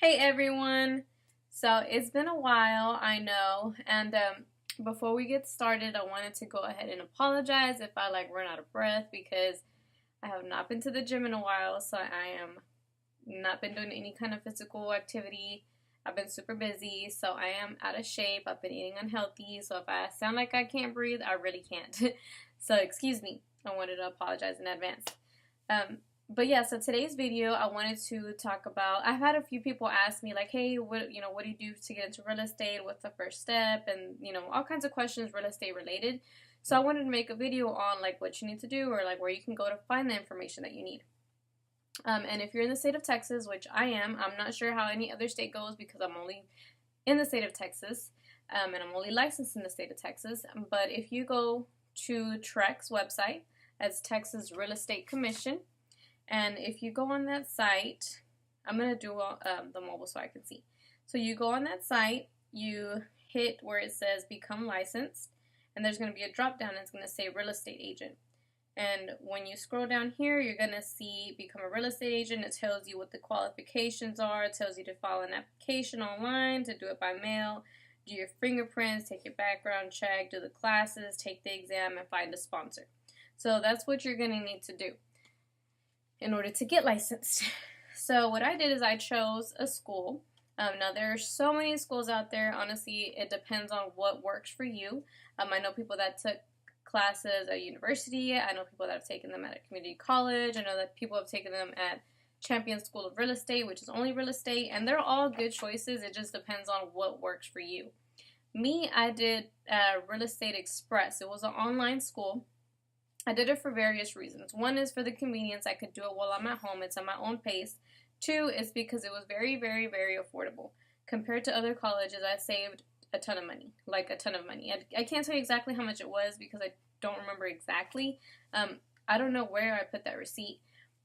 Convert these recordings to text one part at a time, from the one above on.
Hey everyone! So it's been a while, I know, and before we get started, I wanted to go ahead and apologize if I run out of breath because I have not been to the gym in a while, so I am not been doing any kind of physical activity. I've been super busy, so I am out of shape. I've been eating unhealthy, so if I sound like I can't breathe, I really can't. So excuse me. I wanted to apologize in advance. Um, but yeah, so today's video, I wanted to talk about. I've had a few people ask me like, "Hey, what do you do to get into real estate? What's the first step?" And all kinds of questions real estate related. So I wanted to make a video on like what you need to do or like where you can go to find the information that you need. And if you're in the state of Texas, which I am, I'm not sure how any other state goes because I'm only in the state of Texas, and I'm only licensed in the state of Texas. But if you go to TREC's website, as Texas Real Estate Commission, and if you go on that site, I'm going to do the mobile so I can see. So you go on that site, you hit where it says become licensed, and there's going to be a drop down. It's going to say real estate agent. And when you scroll down here, you're going to see become a real estate agent. It tells you what the qualifications are. It tells you to file an application online, to do it by mail, do your fingerprints, take your background check, do the classes, take the exam, and find a sponsor. So that's what you're going to need to do in order to get licensed. So what I did is I chose a school. Now there are so many schools out there. Honestly, it depends on what works for you. I know people that took classes at university. I know people that have taken them at a community college. I know that people have taken them at Champion School of Real Estate, which is only real estate, and they're all good choices. It just depends on what works for you. Me, I did Real Estate Express. It was an online school. I did it for various reasons. One is for the convenience. I could do it while I'm at home. It's at my own pace. Two is because it was very, very, very affordable. Compared to other colleges, I saved a ton of money, like a ton of money. I can't tell you exactly how much it was because I don't remember exactly. I don't know where I put that receipt,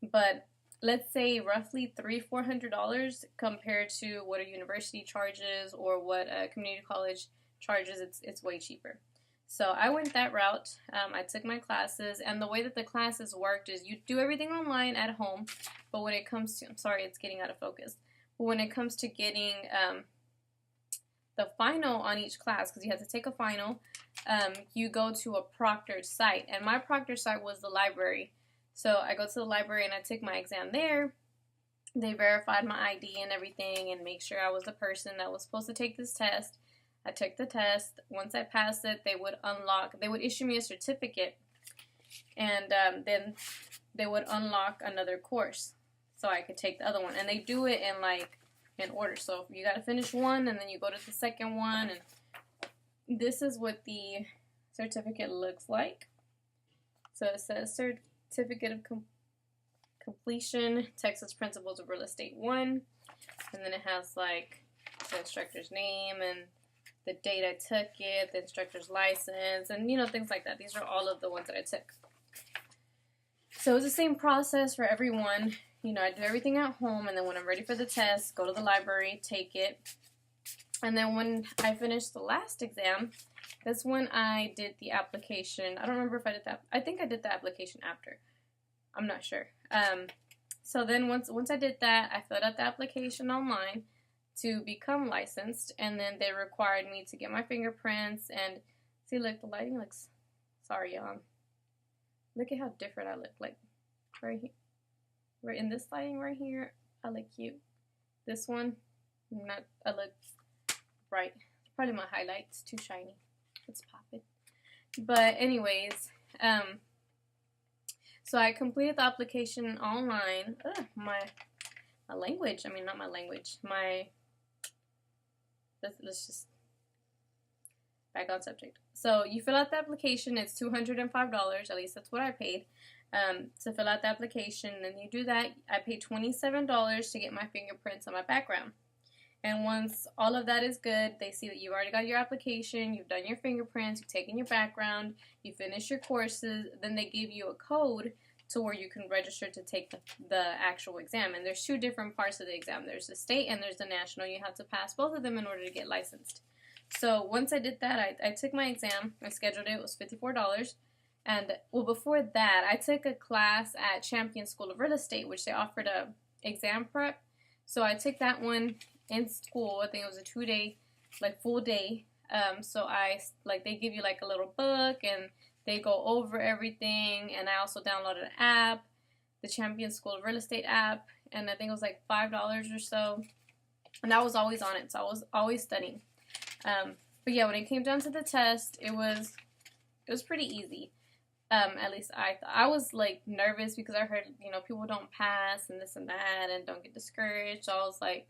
but let's say roughly $300-400 compared to what a university charges or what a community college charges. It's way cheaper. So I went that route. I took my classes, and the way that the classes worked is you do everything online at home, but when it comes to, I'm sorry, it's getting out of focus, but when it comes to getting the final on each class, because you have to take a final, you go to a proctored site, and my proctored site was the library. So I go to the library and I took my exam there. They verified my ID and everything and make sure I was the person that was supposed to take this test. I took the test. Once I passed it, they would issue me a certificate, and then they would unlock another course so I could take the other one. And they do it in order. So you got to finish one, and then you go to the second one, and this is what the certificate looks like. So it says Certificate of Completion, Texas Principles of Real Estate 1, and then it has like the instructor's name and the date I took it, the instructor's license, and things like that. These are all of the ones that I took. So it's the same process for everyone. I do everything at home, and then when I'm ready for the test, go to the library, take it. And then when I finished the last exam, that's when I did the application. I don't remember if I did that. I think I did the application after. I'm not sure. So then once I did that, I filled out the application online to become licensed, and then they required me to get my fingerprints and see, look, the lighting looks, sorry, look at how different I look, like, right here, right in this lighting right here, I look cute. This one, I look bright. Probably my highlights, too shiny. It's popping. But anyways, so I completed the application online. My language, I mean, not my language, let's just back on subject. So you fill out the application. It's $205. At least that's what I paid to fill out the application. And you do that. I paid $27 to get my fingerprints and my background. And once all of that is good, they see that you've already got your application, you've done your fingerprints, you've taken your background, you finished your courses, then they give you a code to where you can register to take the actual exam. And there's two different parts of the exam. There's the state and there's the national. You have to pass both of them in order to get licensed. So once I did that, I took my exam. I scheduled it. It was $54. And, well, before that, I took a class at Champion School of Real Estate, which they offered a exam prep. So I took that one in school. I think it was a 2-day, like full day. So they give you like a little book and they go over everything. And I also downloaded an app, the Champion School of Real Estate app, and I think it was like $5 or so. And I was always on it, so I was always studying. But yeah, when it came down to the test, it was pretty easy. At least I was like nervous because I heard, people don't pass and this and that and don't get discouraged. So I was like,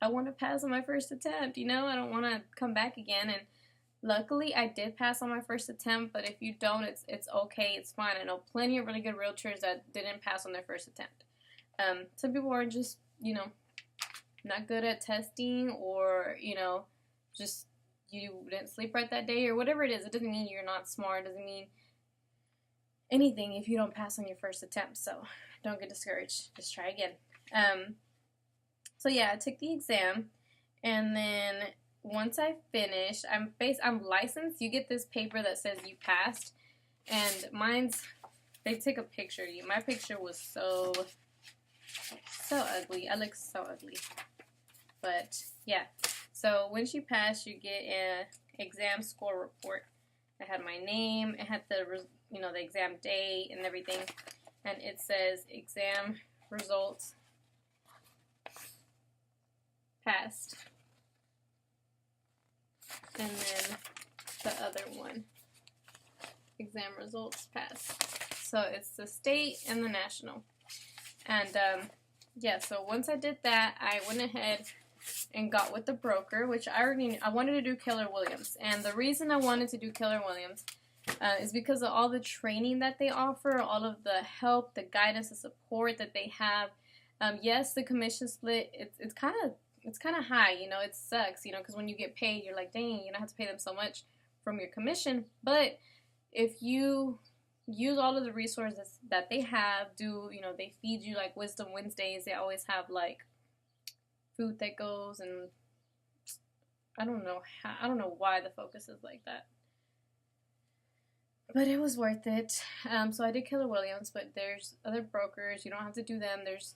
I want to pass on my first attempt, I don't want to come back again. And luckily I did pass on my first attempt, but if you don't, it's okay, it's fine. I know plenty of really good realtors that didn't pass on their first attempt. Some people are just, not good at testing, or, just you didn't sleep right that day or whatever it is. It doesn't mean you're not smart. It doesn't mean anything if you don't pass on your first attempt. So don't get discouraged. Just try again. So yeah, I took the exam, and then once I finished, I'm licensed. You get this paper that says you passed, and they take a picture of you. My picture was so ugly. I look so ugly. But yeah, so once you pass, you get an exam score report. It had my name, it had the exam date and everything, and it says exam results passed. And then the other one, exam results passed. So it's the state and the national. And yeah, so once I did that, I went ahead and got with the broker, which I wanted to do Keller Williams. And the reason I wanted to do Keller Williams is because of all the training that they offer, all of the help, the guidance, the support that they have. Yes, the commission split, it's kind of high, it sucks, because when you get paid, you're like, dang, you don't have to pay them so much from your commission. But if you use all of the resources that they have, they feed you like Wisdom Wednesdays. They always have like food that goes, and I don't know why the focus is like that, but it was worth it. So I did Keller Williams, but there's other brokers. You don't have to do them. There's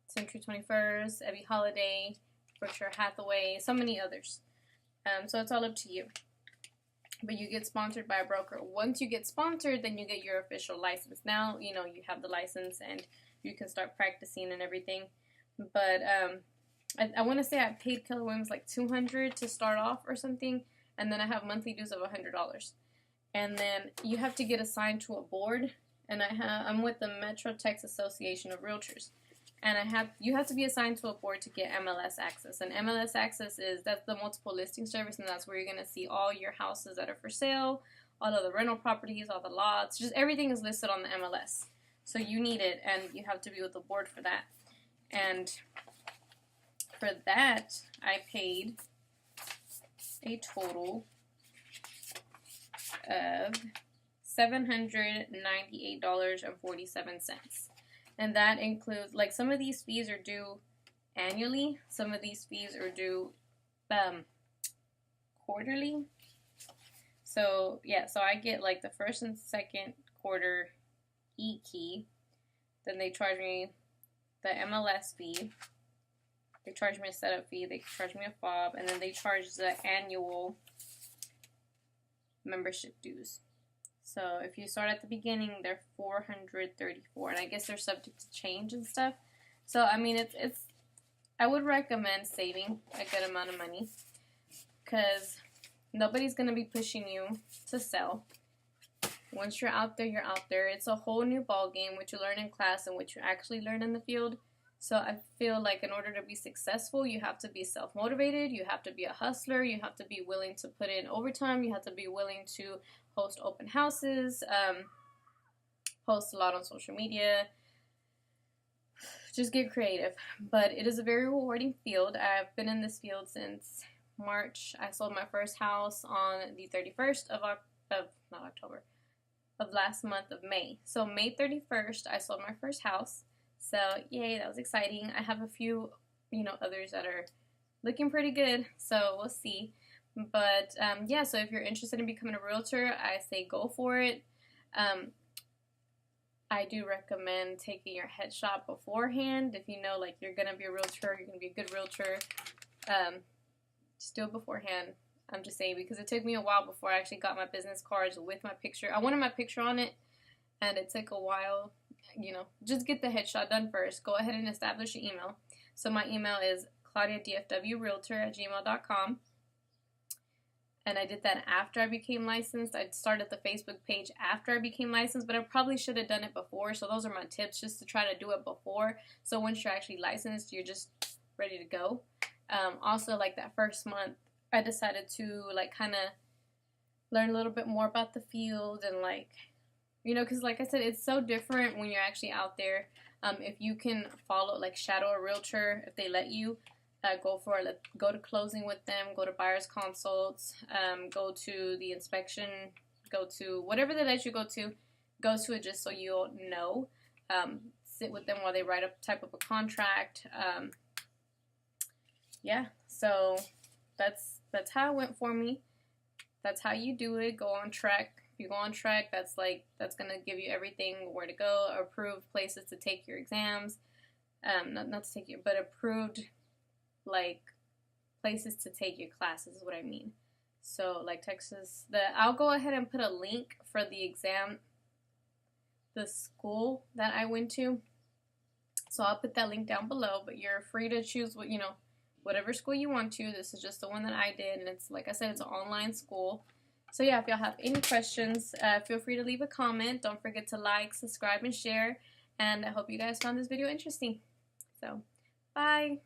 Century 21st, Ebby Holiday, Berkshire Hathaway, so many others. So it's all up to you. But you get sponsored by a broker. Once you get sponsored, then you get your official license. Now, you have the license and you can start practicing and everything. But I want to say I paid Keller Williams like $200 to start off or something, and then I have monthly dues of $100. And then you have to get assigned to a board, and I'm with the Metro Texas Association of Realtors. And you have to be assigned to a board to get MLS access. And MLS access that's the multiple listing service, and that's where you're going to see all your houses that are for sale, all of the rental properties, all the lots, just everything is listed on the MLS. So you need it, and you have to be with the board for that. And for that, I paid a total of $798.47. And that includes, like, some of these fees are due annually. Some of these fees are due quarterly. So, yeah, so I get, like, the first and second quarter e-key. Then they charge me the MLS fee. They charge me a setup fee. They charge me a fob. And then they charge the annual membership dues. So if you start at the beginning, they're $434, and I guess they're subject to change and stuff. So I mean, it's I would recommend saving a good amount of money, because nobody's gonna be pushing you to sell. Once you're out there, you're out there. It's a whole new ball game, what you learn in class and what you actually learn in the field. So I feel like in order to be successful, you have to be self-motivated, you have to be a hustler, you have to be willing to put in overtime, you have to be willing to host open houses, post a lot on social media, just get creative. But it is a very rewarding field. I've been in this field since March. I sold my first house on the 31st of last month of May. So May 31st, I sold my first house. So, yay, that was exciting. I have a few, others that are looking pretty good, so we'll see. But, yeah, so if you're interested in becoming a realtor, I say go for it. I do recommend taking your headshot beforehand. If you know, like, you're gonna be a realtor, you're gonna be a good realtor, just do it beforehand. I'm just saying, because it took me a while before I actually got my business cards with my picture. I wanted my picture on it, and it took a while. You know, just get the headshot done first. Go ahead and establish your email. So my email is claudiadfwrealtor@gmail.com. And I did that after I became licensed. I started the Facebook page after I became licensed, but I probably should have done it before. So those are my tips, just to try to do it before. So once you're actually licensed, you're just ready to go. Also, like that first month, I decided to like kind of learn a little bit more about the field and like, you know, because like I said, it's so different when you're actually out there. If you can follow, like, shadow a realtor, if they let you, go for it. Go to closing with them, go to buyer's consults, go to the inspection, go to whatever they let you go to it just so you'll know. Sit with them while they write up, type up a contract. Yeah, so that's how it went for me. That's how you do it. Go on track. If you go on track, that's gonna give you everything, where to go, approved places to take your exams. Not to take your, but approved, like, places to take your classes is what I mean. So like Texas, I'll go ahead and put a link for the exam, the school that I went to. So I'll put that link down below, but you're free to choose what, you know, whatever school you want to. This is just the one that I did, and it's, like I said, it's an online school. So yeah, if y'all have any questions, feel free to leave a comment. Don't forget to like, subscribe, and share. And I hope you guys found this video interesting. So, bye!